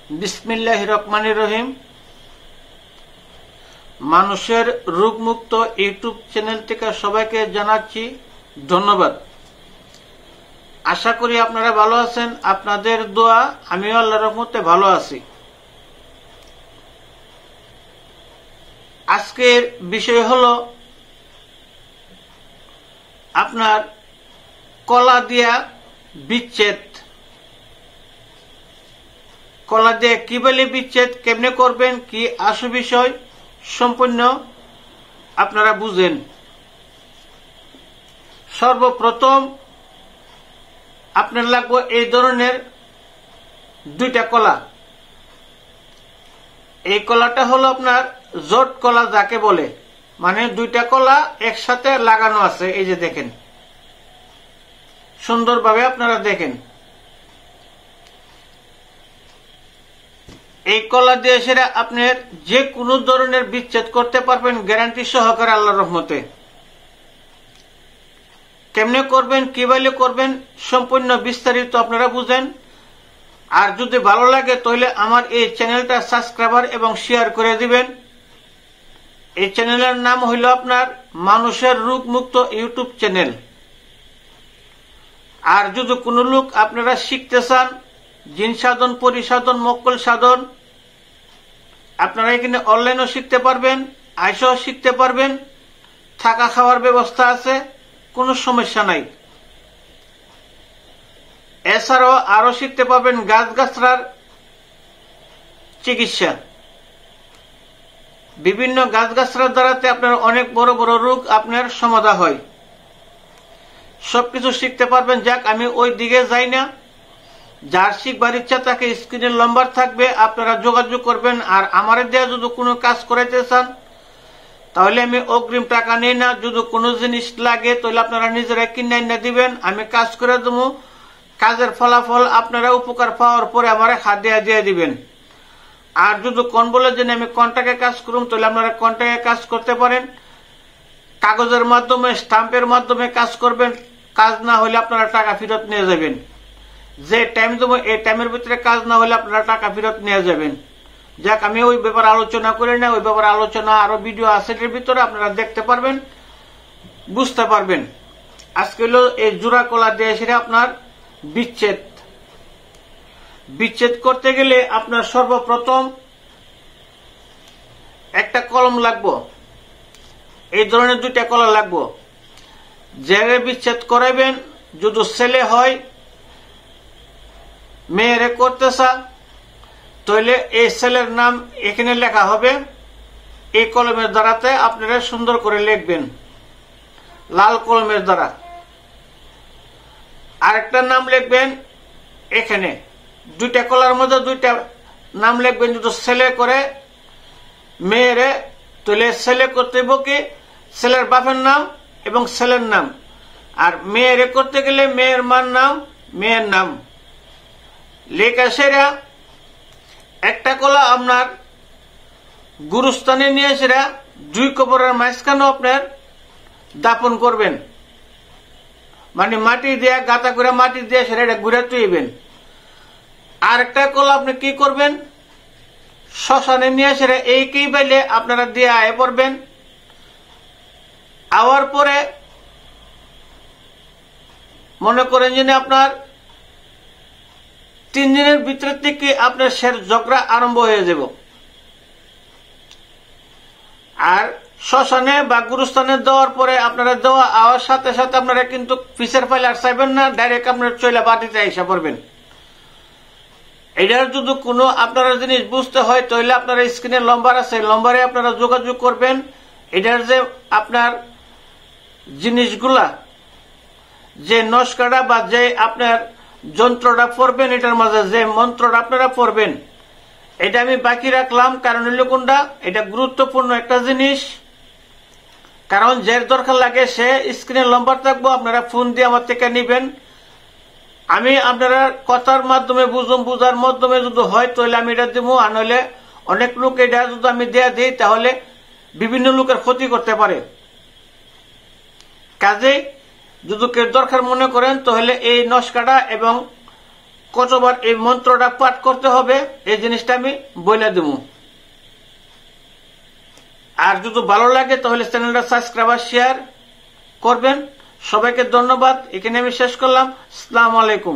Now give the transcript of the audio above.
বিসমিল্লাহির রহমানির রহিম। মানুষের রোগমুক্ত ইউটিউব চ্যানেল থেকে সবাইকে জানাচ্ছি ধন্যবাদ। আশা করি আপনারা ভালো আছেন। আপনাদের দোয়া আমিও আল্লাহর রহমতে ভালো আছি। আজকের বিষয় হলো আপনার কলা দিয়া বিচ্ছেদ। কলা দিয়ে কি বলে বিচ্ছেদ কেমনে করবেন, কি আসল বিষয় সম্পূর্ণ আপনারা বুঝেন। সর্বপ্রথম আপনার লাগবে এই ধরনের দুইটা কলা। এই কলাটা হলো আপনার জোট কলা যাকে বলে, মানে দুইটা কলা একসাথে লাগানো আছে। এই যে দেখেন, সুন্দরভাবে আপনারা দেখেন। এই কলা দিয়ে সেটা আপনার যে কোনো ধরনের বিচ্ছেদ করতে পারবেন গ্যারান্টি সহকারে আল্লাহর রহমতে। কেমনে করবেন, কিভাবে করবেন সম্পূর্ণ বিস্তারিত আপনারা বুঝেন। আর যদি ভালো লাগে তাহলে আমার এই চ্যানেলটা সাবস্ক্রাইবার এবং শেয়ার করে দিবেন। এই চ্যানেলের নাম হইল আপনার মানুষের রোগ মুক্ত ইউটিউব চ্যানেল। আর যদি কোনো লোক আপনারা শিখতে চান জিন সাধন, পরিসাধন, মক্কল সাধন, আপনারা এখানে অনলাইনও শিখতে পারবেন, আইসও শিখতে পারবেন। থাকা খাওয়ার ব্যবস্থা আছে, কোনো সমস্যা নাই। এছাড়াও আরো শিখতে পারবেন গাছগাছড়ার চিকিৎসা। বিভিন্ন গাছগাছড়ার দ্বারাতে আপনার অনেক বড় বড় রোগ আপনার সমাধান হয়। সবকিছু শিখতে পারবেন। যাক, আমি ওই দিকে যাই না। যার শিখবার ইচ্ছা তাকে স্ক্রিনের নম্বর থাকবে, আপনারা যোগাযোগ করবেন। আর আমার দেয়া যদি কোনো কাজ করাইতে চান তাহলে আমি অগ্রিম টাকা নিই না। যদি কোনো জিনিস লাগে তাহলে আপনারা নিজেরা কিনে এনে দিবেন, আমি কাজ করে দেবো। কাজের ফলাফল আপনারা উপকার পাওয়ার পরে আমার হাত দিয়ে দিবেন। আর যদি কোন বলে যে আমি কন্ট্রাক্টে কাজ করুন তাহলে আপনারা কন্ট্রাক্টে কাজ করতে পারেন। কাগজের মাধ্যমে, স্টাম্পের মাধ্যমে কাজ করবেন। কাজ না হলে আপনারা টাকা ফেরত নিয়ে যাবেন। যে টাইম দেবো এই টাইমের ভিতরে কাজ না হলে আপনারা টাকা ফেরত নিয়ে যাবেন। যাক, আমি ওই ব্যাপারে আলোচনা করি না। ওই ব্যাপারে আলোচনা আরো ভিডিও আছে এর ভিতরে, আপনারা দেখতে পারবেন, বুঝতে পারবেন। আজকে হলো এই জোড়া কলা দিয়ে সেটা আপনার বিচ্ছেদ। বিচ্ছেদ করতে গেলে আপনার সর্বপ্রথম একটা কলম লাগবো। এই ধরনের দুইটা কলা লাগবো। যারা বিচ্ছেদ করাইবেন, যদি ছেলে হয় মেয়েরে করতেছা তাহলে এই ছেলের নাম এখানে লেখা হবে। এই কলমের দ্বারাতে আপনারা সুন্দর করে লিখবেন, লাল কলমের দ্বারা। আরেকটা নাম লিখবেন এখানে। দুইটা কলার মধ্যে দুইটা নাম লিখবেন। যদি ছেলে করে মেয়েরে তাহলে ছেলে করতে হইব কি ছেলের বাপের নাম এবং ছেলের নাম। আর মেয়েরে করতে গেলে মেয়ের মার নাম, মেয়ের নাম লেখা সেরা। একটা কলা আপনার গুরুস্থানে নিয়ে সেরা দুই কবরের মাঝখানেও আপনার দাপন করবেন। মানে মাটি দিয়ে গাঁথা করে মাটি দিয়ে সেটা ঘুরে তুইবেন। আর একটা কলা আপনি কি করবেন, শ্মশানে নিয়ে সেরা এইকেই বাইলে আপনারা দিয়ে আয় পড়বেন। আওয়ার পরে মনে করেন যে আপনার 3 দিনের ভিতরে থেকে আপনার শের ঝগড়া আরম্ভ হয়ে যাব। আর শ্মশানে বা গুরুস্থানে দেওয়ার পরে আপনারা দেওয়া আওয়ার সাথে সাথে আপনারা কিন্তু পিসের ফাইল আর চাইবেন না, ডাইরেক্ট আপনার চইলা বাটিতে আইসা পড়বেন। এটার যদি কোনো আপনারা জিনিস বুঝতে হয় তাহলে আপনারা স্ক্রিনের নম্বর আছে, নম্বরে আপনারা যোগাযোগ করবেন। এটার যে আপনার জিনিসগুলা, যে নস্কাটা বা যে আপনার যন্ত্রটা পড়বেন, এটার মাঝে যে মন্ত্রটা আপনারা পড়বেন, এটা আমি বাকি রাখলাম। কারণ হইল কোনটা, এটা গুরুত্বপূর্ণ একটা জিনিস। কারণ যার দরকার লাগে সে স্ক্রিনের নম্বর থাকবো, আপনারা ফোন দিয়ে আমার থেকে নিবেন। আমি আপনারা কথার মাধ্যমে বুঝার মাধ্যমে যদি হয় তাহলে আমি এটা দিব। আর নইলে অনেক লোক এটা যদি আমি দেয়া দিই তাহলে বিভিন্ন লোকের ক্ষতি করতে পারে। কাজে যদি কেউ দরকার মনে করেন তাহলে এই নস্কাটা এবং কতবার এই মন্ত্রটা পাঠ করতে হবে এই জিনিসটা আমি বলে দেব। আর যদি ভালো লাগে তাহলে চ্যানেলটা সাবস্ক্রাইব আর শেয়ার করবেন। সবাইকে ধন্যবাদ। এখানে আমি শেষ করলাম। আসসালামু আলাইকুম।